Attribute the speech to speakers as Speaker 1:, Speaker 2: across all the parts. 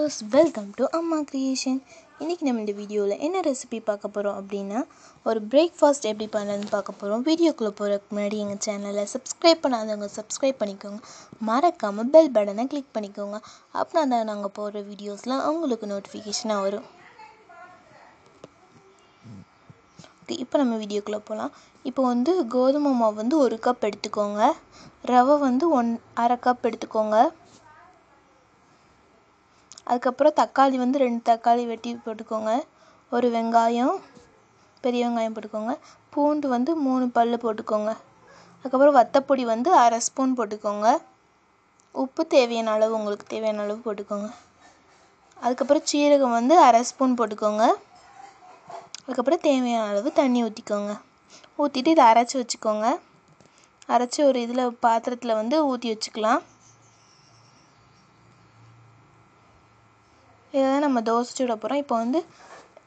Speaker 1: Viewers, welcome to அம்மா creation. இன்றைக்கி நம்ம இந்த வீடியோவில் என்ன ரெசிபி பார்க்க போகிறோம் அப்படின்னா, ஒரு பிரேக்ஃபாஸ்ட் எப்படி பண்ணணும்னு பார்க்க போகிறோம். வீடியோக்குள்ளே போகிறதுக்கு முன்னாடி எங்கள் சேனலை சப்ஸ்கிரைப் பண்ணாதவங்க சப்ஸ்கிரைப் பண்ணிக்கோங்க. மறக்காமல் பெல் பட்டனை கிளிக் பண்ணிக்கோங்க. அப்படின்னா தான் நாங்கள் போடுற வீடியோஸ்லாம் உங்களுக்கு நோட்டிஃபிகேஷனாக வரும். ஓகே, இப்போ நம்ம வீடியோக்குள்ளே போகலாம். இப்போ கோதுமை மாவு 1 கப் எடுத்துக்கோங்க. ரவை 1/2 கப் எடுத்துக்கோங்க. அதுக்கப்புறம் தக்காளி 2 தக்காளி வெட்டி போட்டுக்கோங்க. ஒரு வெங்காயம், பெரிய வெங்காயம் போட்டுக்கோங்க. பூண்டு 3 பல் போட்டுக்கோங்க. அதுக்கப்புறம் வத்தப்பொடி 1/2 ஸ்பூன் போட்டுக்கோங்க. உப்பு தேவையான அளவு, உங்களுக்கு தேவையான அளவு போட்டுக்கோங்க. அதுக்கப்புறம் சீரகம் 1/2 ஸ்பூன் போட்டுக்கோங்க. அதுக்கப்புறம் தேவையான அளவு தண்ணி ஊற்றிக்கோங்க. ஊற்றிட்டு இதை அரைச்சி வச்சுக்கோங்க. அரைச்சி ஒரு பாத்திரத்தில் ஊற்றி வச்சுக்கலாம். இதை தான் நம்ம தோசை சுட போகிறோம். இப்போ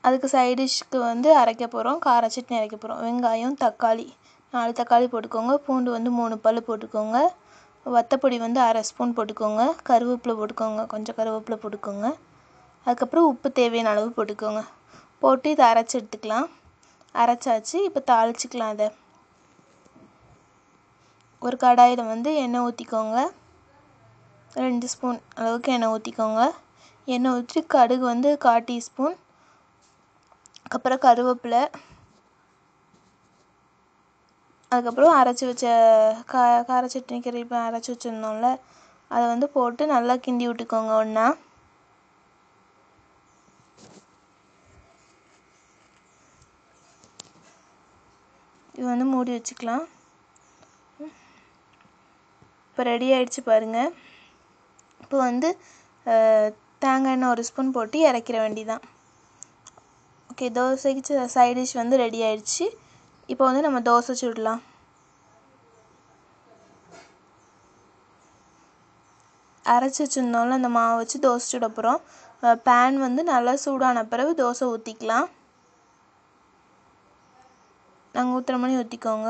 Speaker 1: அதுக்கு சைடிஷ்க்கு அரைக்க போகிறோம். கார சட்னி அரைக்க போகிறோம். வெங்காயம், தக்காளி 4 தக்காளி போட்டுக்கோங்க. பூண்டு 3 பல் போட்டுக்கோங்க. வத்தப்பொடி 1/2 ஸ்பூன் போட்டுக்கோங்க. கருவேப்பிலை போட்டுக்கோங்க, கொஞ்சம் கருவேப்பிலை போட்டுக்கோங்க. அதுக்கப்புறம் உப்பு தேவையான அளவு போட்டுக்கோங்க. போட்டு இதை அரைச்சி எடுத்துக்கலாம். அரைச்சாச்சு. இப்போ தாளிச்சிக்கலாம். அதை ஒரு கடாயில் எண்ணெய் ஊற்றிக்கோங்க. 2 ஸ்பூன் அளவுக்கு எண்ணெய் ஊற்றிக்கோங்க. எண்ணெய் ஊற்றி கடுகு 1/4 டீஸ்பூன். அதுக்கப்புறம் கருவேப்பிலை, அதுக்கப்புறம் அரைச்சி வச்ச கார சட்னிக்கு இப்போ அரைச்சி வச்சுருந்தோம்ல, அதை போட்டு நல்லா கிண்டி விட்டுக்கோங்க. ஒன்றா இது மூடி வச்சுக்கலாம். இப்போ ரெடி ஆகிடுச்சு பாருங்கள். இப்போ தேங்காய் எண்ணெய் 1 ஸ்பூன் போட்டு இறக்கிற வேண்டிதான். ஓகே, தோசைக்கு சைட் டிஷ் ரெடி ஆகிடுச்சு. இப்போ நம்ம தோசை சுடலாம். அரைச்சி வச்சுருந்தோம்ல, அந்த மாவை வச்சு தோசை சுட போகிறோம். பேன் நல்லா சூடான பிறகு தோசை ஊற்றிக்கலாம். நாங்கள் ஊற்றுற மணி ஊற்றிக்கோங்க.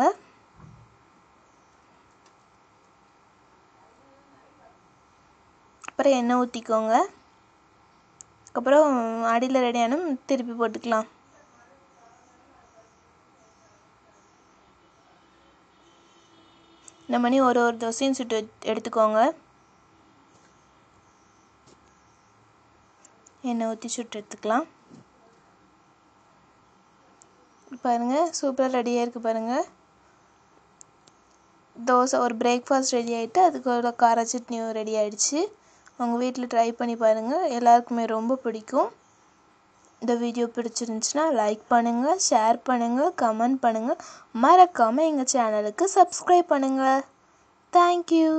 Speaker 1: அப்புறம் எண்ணெய் ஊற்றிக்கோங்க. அதுக்கப்புறம் அடியில் ரெடியான திருப்பி போட்டுக்கலாம். இந்த மணி ஒரு தோசையும் சுட்டு எடுத்துக்கோங்க. எண்ணெய் ஊற்றி சுட்டு எடுத்துக்கலாம். பாருங்கள், சூப்பராக ரெடியாக இருக்குது பாருங்கள். தோசை ஒரு பிரேக்ஃபாஸ்ட் ரெடி ஆகிட்டு, அதுக்கு ஒரு கார சட்னியும் ரெடி ஆகிடுச்சு. உங்கள் வீட்டில் ட்ரை பண்ணி பாருங்கள். எல்லாருக்குமே ரொம்ப பிடிக்கும். இந்த வீடியோ பிடிச்சிருந்துச்சுன்னா லைக் பண்ணுங்கள், ஷேர் பண்ணுங்கள், கமெண்ட் பண்ணுங்கள். மறக்காமல் எங்கள் சேனலுக்கு சப்ஸ்கிரைப் பண்ணுங்கள். தேங்க்யூ.